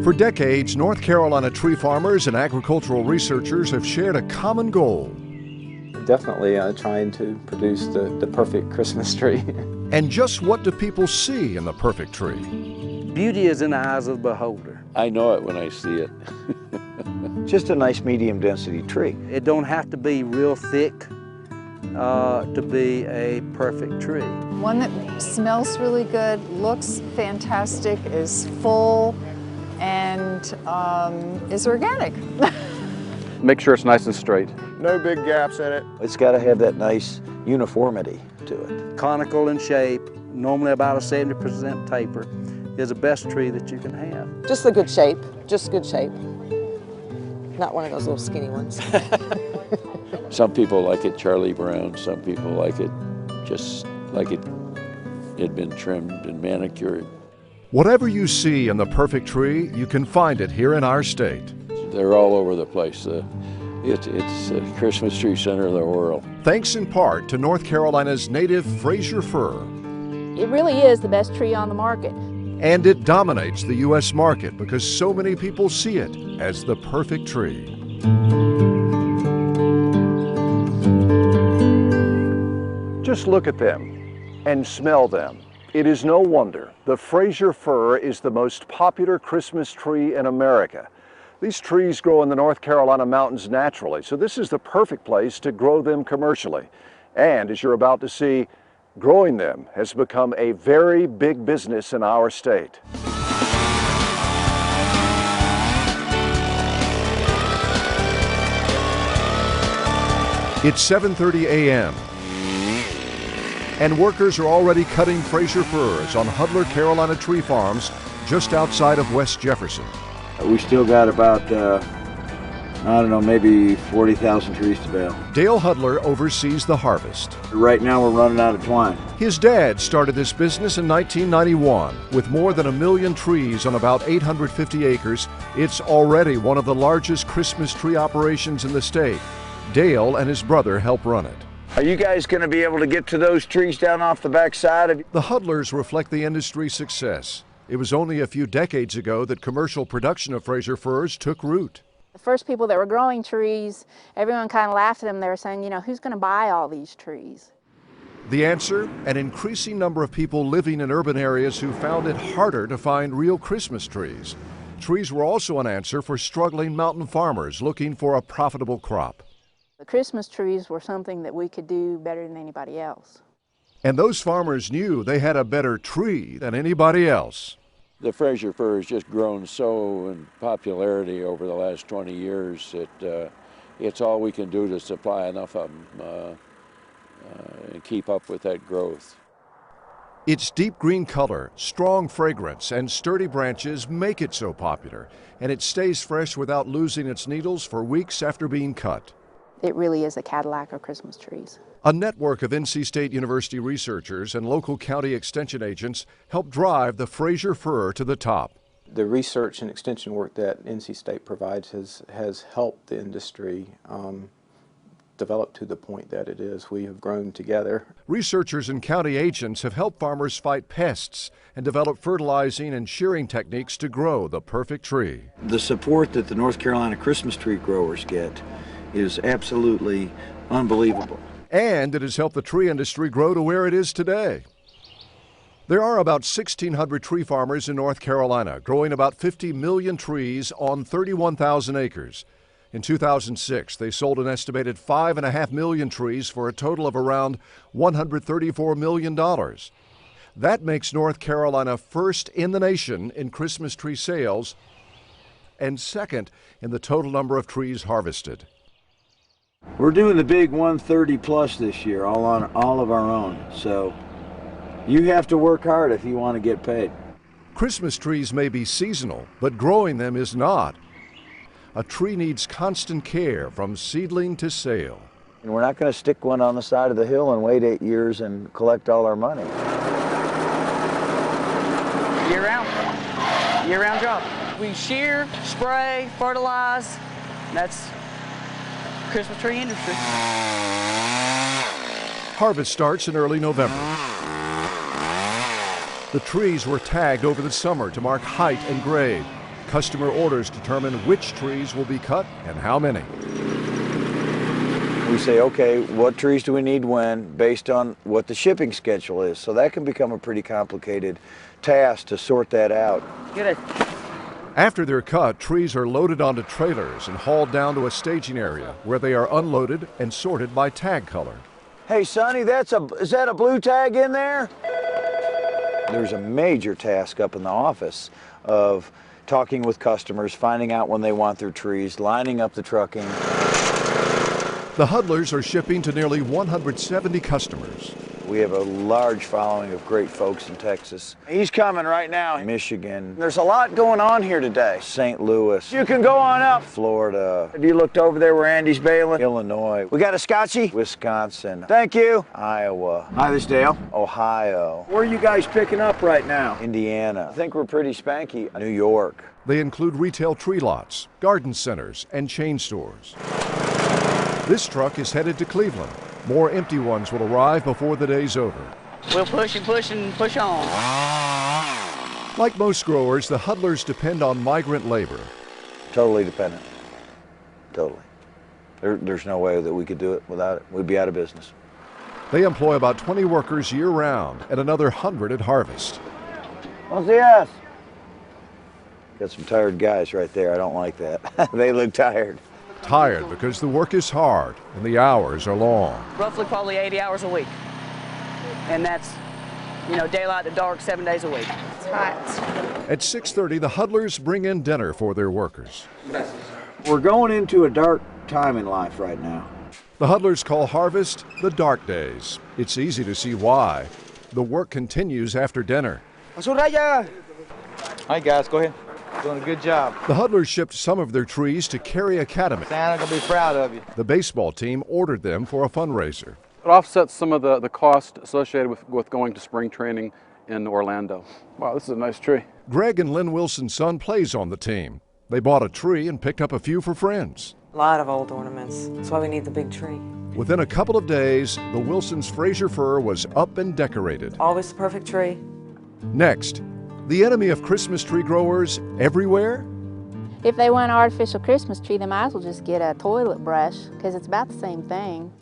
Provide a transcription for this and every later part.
For decades, North Carolina tree farmers and agricultural researchers have shared a common goal. Definitely trying to produce the perfect Christmas tree. And just what do people see in the perfect tree? Beauty is in the eyes of the beholder. I know it when I see it. Just a nice medium density tree. It don't have to be real thick to be a perfect tree. One that smells really good, looks fantastic, is full, and is organic. Make sure it's nice and straight. No big gaps in it. It's got to have that nice uniformity to it. Conical in shape, normally about a 70% taper, is the best tree that you can have. Just a good shape, just good shape. Not one of those little skinny ones. Some people like it Charlie Brown, some people like it just like it had been trimmed and manicured. Whatever you see in the perfect tree, you can find it here in our state. They're all over the place. It's the Christmas tree center of the world. Thanks in part to North Carolina's native Fraser fir. It really is the best tree on the market. And it dominates the U.S. market because so many people see it as the perfect tree. Just look at them and smell them. It is no wonder the Fraser fir is the most popular Christmas tree in America. These trees grow in the North Carolina mountains naturally, so this is the perfect place to grow them commercially. And as you're about to see, growing them has become a very big business in our state. It's 7:30 a.m. and workers are already cutting Fraser firs on Hudler Carolina Tree Farms just outside of West Jefferson. We still got about, I don't know, maybe 40,000 trees to bale. Dale Hudler oversees the harvest. Right now we're running out of twine. His dad started this business in 1991. With more than 1 million trees on about 850 acres, it's already one of the largest Christmas tree operations in the state. Dale and his brother help run it. Are you guys going to be able to get to those trees down off the back side of you? The Hudlers reflect the industry's success. It was only a few decades ago that commercial production of Fraser firs took root. The first people that were growing trees, everyone kind of laughed at them. They were saying, you know, who's going to buy all these trees? The answer? An increasing number of people living in urban areas who found it harder to find real Christmas trees. Trees were also an answer for struggling mountain farmers looking for a profitable crop. The Christmas trees were something that we could do better than anybody else. And those farmers knew they had a better tree than anybody else. The Fraser fir has just grown so in popularity over the last 20 years that it's all we can do to supply enough of them and keep up with that growth. Its deep green color, strong fragrance, and sturdy branches make it so popular, and it stays fresh without losing its needles for weeks after being cut. It really is a Cadillac of Christmas trees. A network of NC State University researchers and local county extension agents helped drive the Fraser fir to the top. The research and extension work that NC State provides has helped the industry develop to the point that it is. We have grown together. Researchers and county agents have helped farmers fight pests and develop fertilizing and shearing techniques to grow the perfect tree. The support that the North Carolina Christmas tree growers get is absolutely unbelievable. And it has helped the tree industry grow to where it is today. There are about 1,600 tree farmers in North Carolina, growing about 50 million trees on 31,000 acres. In 2006, they sold an estimated 5.5 million trees for a total of around $134 million. That makes North Carolina first in the nation in Christmas tree sales and second in the total number of trees harvested. We're doing the big 130 plus this year, all of our own. So you have to work hard if you want to get paid. Christmas trees may be seasonal, but growing them is not. A tree needs constant care from seedling to sale. And we're not going to stick one on the side of the hill and wait 8 years and collect all our money. Year-round job. We shear, spray, fertilize. That's Christmas tree industry. Harvest starts in early November. The trees were tagged over the summer to mark height and grade. Customer orders determine which trees will be cut and how many. We say, okay, what trees do we need when, based on what the shipping schedule is. So that can become a pretty complicated task to sort that out. Get it. After they're cut, trees are loaded onto trailers and hauled down to a staging area where they are unloaded and sorted by tag color. Hey, Sonny, is that a blue tag in there? There's a major task up in the office of talking with customers, finding out when they want their trees, lining up the trucking. The Hudlers are shipping to nearly 170 customers. We have a large following of great folks in Texas. He's coming right now. Michigan. There's a lot going on here today. St. Louis. You can go on up. Florida. Have you looked over there where Andy's bailing? Illinois. We got a Scotchy? Wisconsin. Thank you. Iowa. Hi, this is Dale. Ohio. Where are you guys picking up right now? Indiana. I think we're pretty spanky. New York. They include retail tree lots, garden centers, and chain stores. This truck is headed to Cleveland. More empty ones will arrive before the day's over. We'll push and push and push on. Like most growers, the Hudlers depend on migrant labor. Totally dependent. Totally. There's no way that we could do it without it. We'd be out of business. They employ about 20 workers year-round and another 100 at harvest. What's the Got some tired guys right there. I don't like that. They look tired. Tired because the work is hard and the hours are long. Roughly probably 80 hours a week. And that's, daylight to dark, 7 days a week. It's hot. At 6:30, the Hudlers bring in dinner for their workers. We're going into a dark time in life right now. The Hudlers call harvest the dark days. It's easy to see why. The work continues after dinner. Hi guys, go ahead. Doing a good job. The Hudlers shipped some of their trees to Cary Academy. Santa's gonna be proud of you. The baseball team ordered them for a fundraiser. It offsets some of the cost associated with going to spring training in Orlando. Wow, this is a nice tree. Greg and Lynn Wilson's son plays on the team. They bought a tree and picked up a few for friends. A lot of old ornaments. That's why we need the big tree. Within a couple of days, the Wilsons' Fraser fir was up and decorated. Always the perfect tree. Next, the enemy of Christmas tree growers everywhere? If they want an artificial Christmas tree, they might as well just get a toilet brush because it's about the same thing.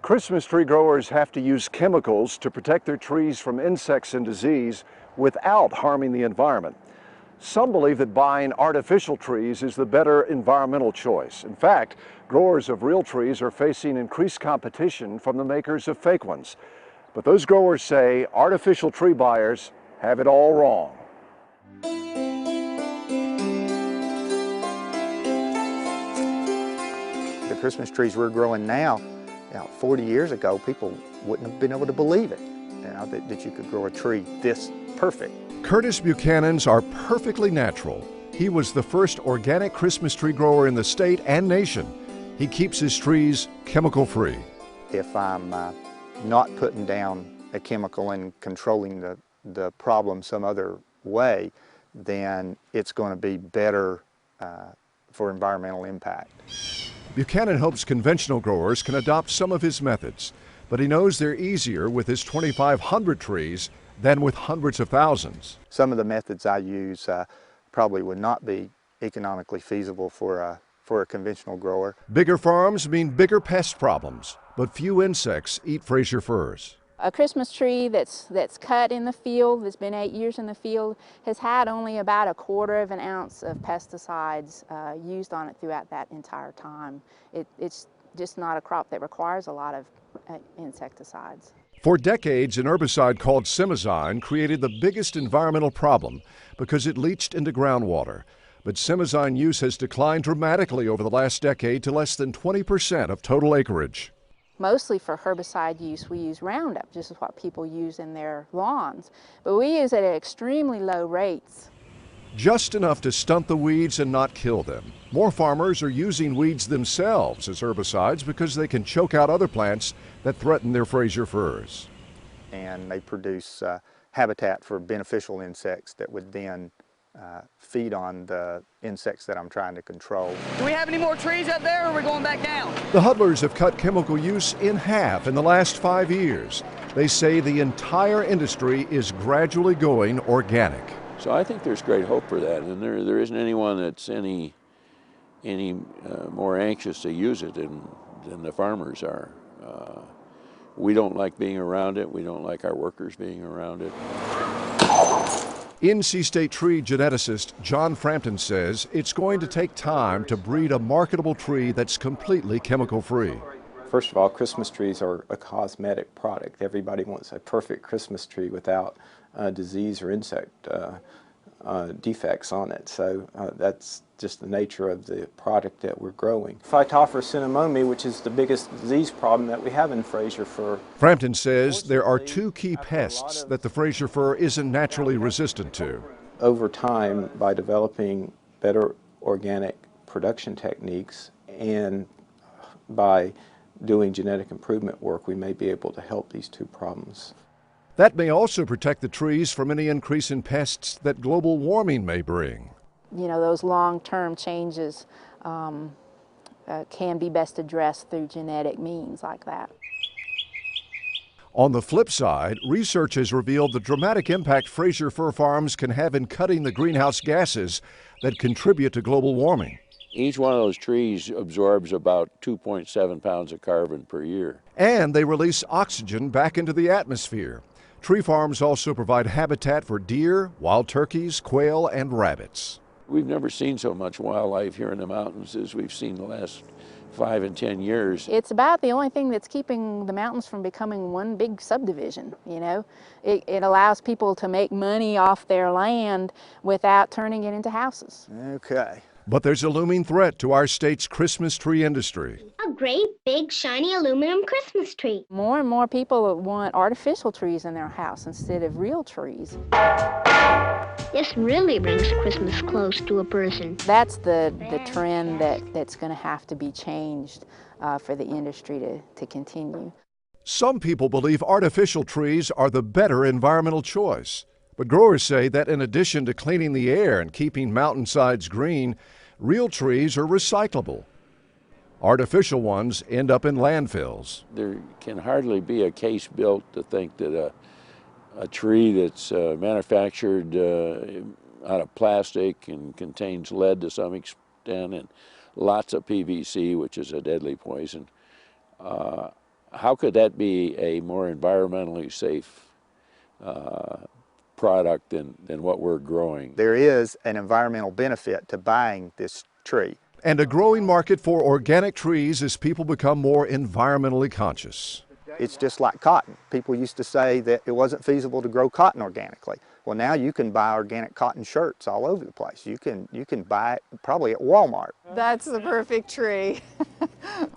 Christmas tree growers have to use chemicals to protect their trees from insects and disease without harming the environment. Some believe that buying artificial trees is the better environmental choice. In fact, growers of real trees are facing increased competition from the makers of fake ones. But those growers say artificial tree buyers have it all wrong. The Christmas trees we're growing now, 40 years ago, people wouldn't have been able to believe it, that you could grow a tree this perfect. Curtis Buchanan's are perfectly natural. He was the first organic Christmas tree grower in the state and nation. He keeps his trees chemical-free. If I'm not putting down a chemical and controlling the problem some other way, then it's going to be better for environmental impact. Buchanan hopes conventional growers can adopt some of his methods, but he knows they're easier with his 2,500 trees than with hundreds of thousands. Some of the methods I use probably would not be economically feasible for a conventional grower. Bigger farms mean bigger pest problems, but few insects eat Fraser firs. A Christmas tree that's cut in the field, that's been 8 years in the field, has had only about 1/4 of an ounce of pesticides used on it throughout that entire time. It's just not a crop that requires a lot of insecticides. For decades, an herbicide called Simazine created the biggest environmental problem because it leached into groundwater. But Simazine use has declined dramatically over the last decade to less than 20% of total acreage. Mostly for herbicide use, we use Roundup, just as what people use in their lawns. But we use it at extremely low rates. Just enough to stunt the weeds and not kill them. More farmers are using weeds themselves as herbicides because they can choke out other plants that threaten their Fraser firs. And they produce habitat for beneficial insects that would then feed on the insects that I'm trying to control. Do we have any more trees up there, or are we going back down? The Hudlers have cut chemical use in half in the last 5 years. They say the entire industry is gradually going organic. So I think there's great hope for that, and there isn't anyone that's any more anxious to use it than the farmers are. We don't like being around it. We don't like our workers being around it. NC State tree geneticist John Frampton says it's going to take time to breed a marketable tree that's completely chemical-free. First of all, Christmas trees are a cosmetic product. Everybody wants a perfect Christmas tree without disease or insect defects on it. So that's just the nature of the product that we're growing. Phytophthora cinnamomum, which is the biggest disease problem that we have in Fraser fir. Frampton says there are 2 key pests that the Fraser fir isn't naturally resistant to. Over time, by developing better organic production techniques and by doing genetic improvement work, we may be able to help these 2 problems. That may also protect the trees from any increase in pests that global warming may bring. You know, those long-term changes can be best addressed through genetic means like that. On the flip side, research has revealed the dramatic impact Fraser fir farms can have in cutting the greenhouse gases that contribute to global warming. Each one of those trees absorbs about 2.7 pounds of carbon per year. And they release oxygen back into the atmosphere. Tree farms also provide habitat for deer, wild turkeys, quail, and rabbits. We've never seen so much wildlife here in the mountains as we've seen the last 5 and 10 years. It's about the only thing that's keeping the mountains from becoming one big subdivision, you know. It allows people to make money off their land without turning it into houses. Okay. But there's a looming threat to our state's Christmas tree industry. A great big shiny aluminum Christmas tree. More and more people want artificial trees in their house instead of real trees. This really brings Christmas close to a person. That's the trend that's going to have to be changed for the industry to continue. Some people believe artificial trees are the better environmental choice. But growers say that in addition to cleaning the air and keeping mountainsides green, real trees are recyclable. Artificial ones end up in landfills. There can hardly be a case built to think that a tree that's manufactured out of plastic and contains lead to some extent and lots of PVC, which is a deadly poison, how could that be a more environmentally safe product than what we're growing? There is an environmental benefit to buying this tree. And a growing market for organic trees as people become more environmentally conscious. It's just like cotton. People used to say that it wasn't feasible to grow cotton organically. Well, now you can buy organic cotton shirts all over the place. You can buy it probably at Walmart. That's the perfect tree.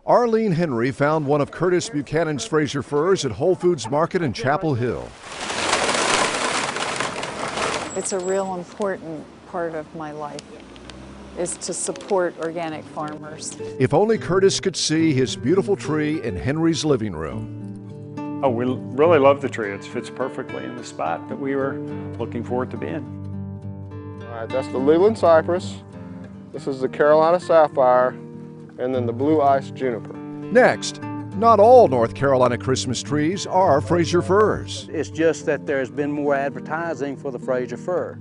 Arline Henry found one of Curtis Buchanan's Fraser firs at Whole Foods Market in Chapel Hill. It's a real important part of my life, is to support organic farmers. If only Curtis could see his beautiful tree in Henry's living room. Oh, we really love the tree. It fits perfectly in the spot that we were looking for it to be in. All right, that's the Leland cypress. This is the Carolina sapphire, and then the blue ice juniper. Next, not all North Carolina Christmas trees are Fraser firs. It's just that there's been more advertising for the Fraser fir.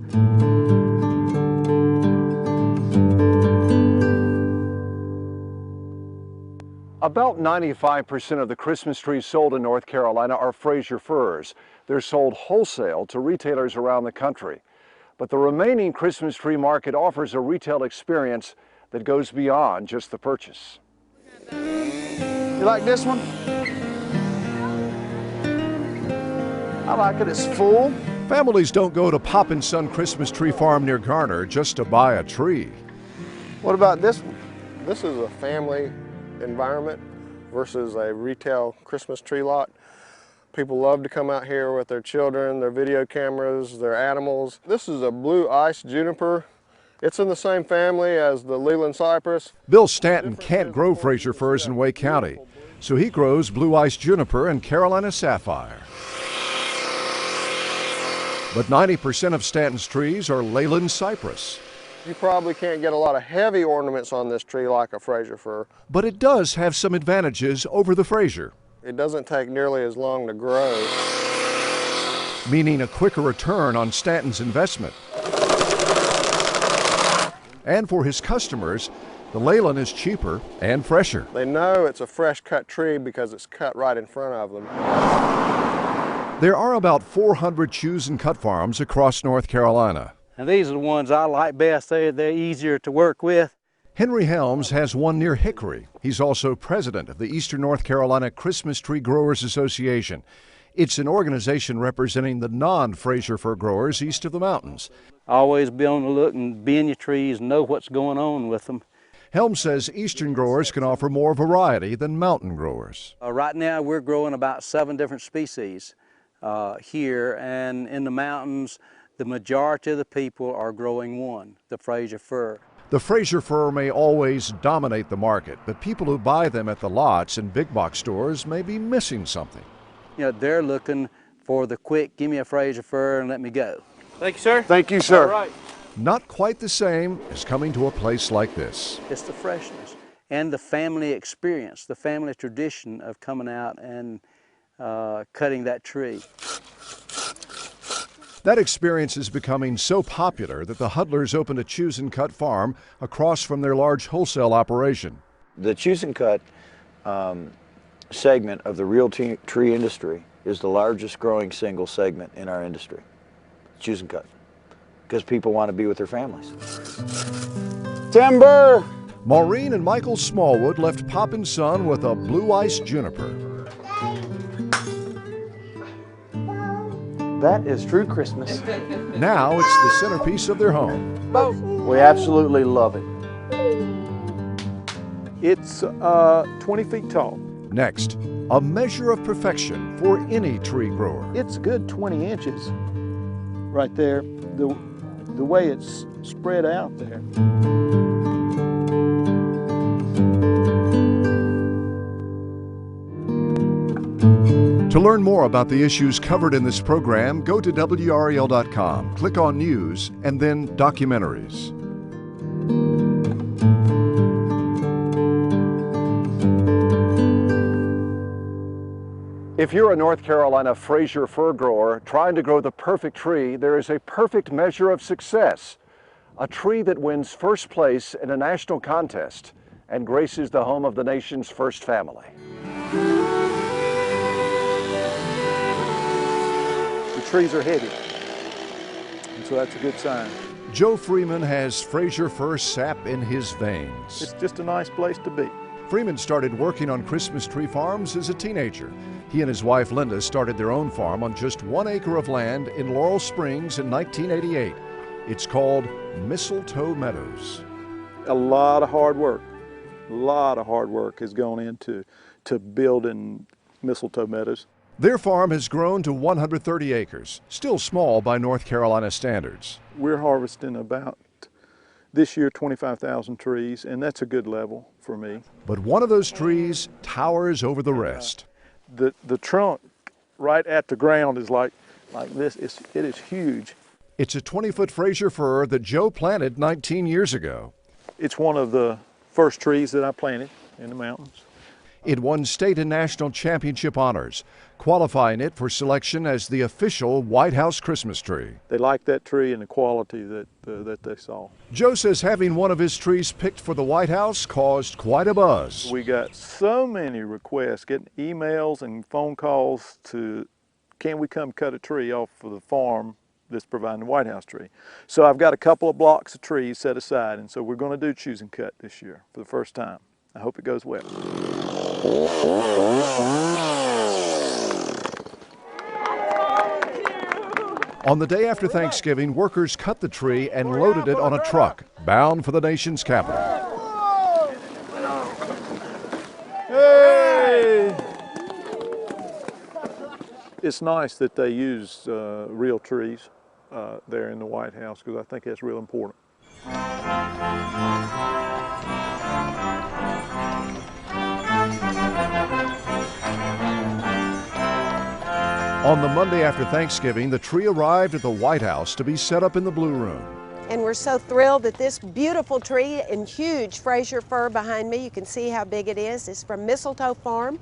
About 95% of the Christmas trees sold in North Carolina are Fraser firs. They're sold wholesale to retailers around the country. But the remaining Christmas tree market offers a retail experience that goes beyond just the purchase. You like this one? I like it, it's full. Families don't go to Pop and Son Christmas Tree Farm near Garner just to buy a tree. What about this one? This is a family environment versus a retail Christmas tree lot. People love to come out here with their children, their video cameras, their animals. This is a blue ice juniper. It's in the same family as the Leland cypress. Bill Stanton can't grow Fraser firs in Wake County, so he grows blue ice juniper and Carolina sapphire. But 90% of Stanton's trees are Leyland cypress. You probably can't get a lot of heavy ornaments on this tree like a Fraser fir. But it does have some advantages over the Fraser. It doesn't take nearly as long to grow. Meaning a quicker return on Stanton's investment. And for his customers, the Leyland is cheaper and fresher. They know it's a fresh cut tree because it's cut right in front of them. There are about 400 choose and cut farms across North Carolina. And these are the ones I like best. They're easier to work with. Henry Helms has one near Hickory. He's also president of the Eastern North Carolina Christmas Tree Growers Association. It's an organization representing the non-Fraser fir growers east of the mountains. Always be on the look and be in your trees and know what's going on with them. Helms says eastern growers can offer more variety than mountain growers. Right now we're growing about 7 different species here, and in the mountains the majority of the people are growing one, the Fraser fir. The Fraser fir may always dominate the market, but people who buy them at the lots and big box stores may be missing something. You know, they're looking for the quick, give me a Fraser fir and let me go. Thank you, sir. Thank you, sir. All right. Not quite the same as coming to a place like this. It's the freshness and the family experience, the family tradition of coming out and cutting that tree. That experience is becoming so popular that the Hudlers opened a choose and cut farm across from their large wholesale operation. The choose and cut segment of the real tree industry is the largest growing single segment in our industry. Choose and cut, because people want to be with their families. Timber! Maureen and Michael Smallwood left Pop and Son with a blue ice juniper. That is true Christmas. Now it's the centerpiece of their home. We absolutely love it. It's 20 feet tall. Next, a measure of perfection for any tree grower. It's a good 20 inches right there, the way it's spread out there. To learn more about the issues covered in this program, go to WRAL.com, click on News, and then Documentaries. If you're a North Carolina Fraser fir grower trying to grow the perfect tree, there is a perfect measure of success. A tree that wins first place in a national contest and graces the home of the nation's first family. The trees are heavy, and so that's a good sign. Joe Freeman has Fraser fir sap in his veins. It's just a nice place to be. Freeman started working on Christmas tree farms as a teenager. He and his wife Linda started their own farm on just 1 acre of land in Laurel Springs in 1988. It's called Mistletoe Meadows. A lot of hard work has gone into building Mistletoe Meadows. Their farm has grown to 130 acres, still small by North Carolina standards. We're harvesting about, this year, 25,000 trees, and that's a good level for me. But one of those trees towers over the rest. The trunk right at the ground is like this. It is huge. It's a 20-foot Fraser fir that Joe planted 19 years ago. It's one of the first trees that I planted in the mountains. It won state and national championship honors, qualifying it for selection as the official White House Christmas tree. They liked that tree and the quality that they saw. Joe says having one of his trees picked for the White House caused quite a buzz. We got so many requests, getting emails and phone calls to, can we come cut a tree off of the farm that's providing the White House tree? So I've got a couple of blocks of trees set aside, and so we're going to do choose and cut this year for the first time. I hope it goes well. On the day after Thanksgiving, workers cut the tree and loaded it on a truck, bound for the nation's capital. Hey! It's nice that they use real trees there in the White House, because I think that's real important. On the Monday after Thanksgiving, the tree arrived at the White House to be set up in the Blue Room. And we're so thrilled that this beautiful tree and huge Fraser fir behind me, you can see how big it is from Mistletoe Farm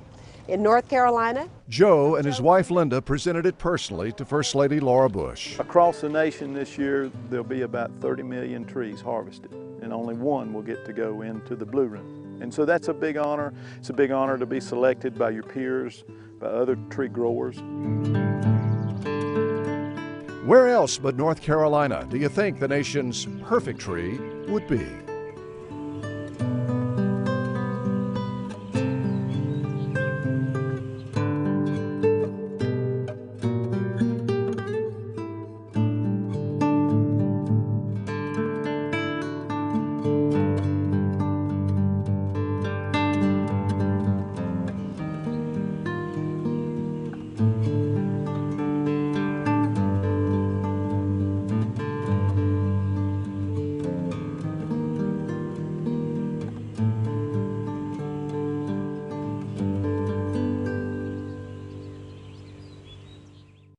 in North Carolina. Joe and his wife Linda presented it personally to First Lady Laura Bush. Across the nation this year, there'll be about 30 million trees harvested, and only one will get to go into the Blue Room. And so that's a big honor. It's a big honor to be selected by your peers, by other tree growers. Where else but North Carolina do you think the nation's perfect tree would be?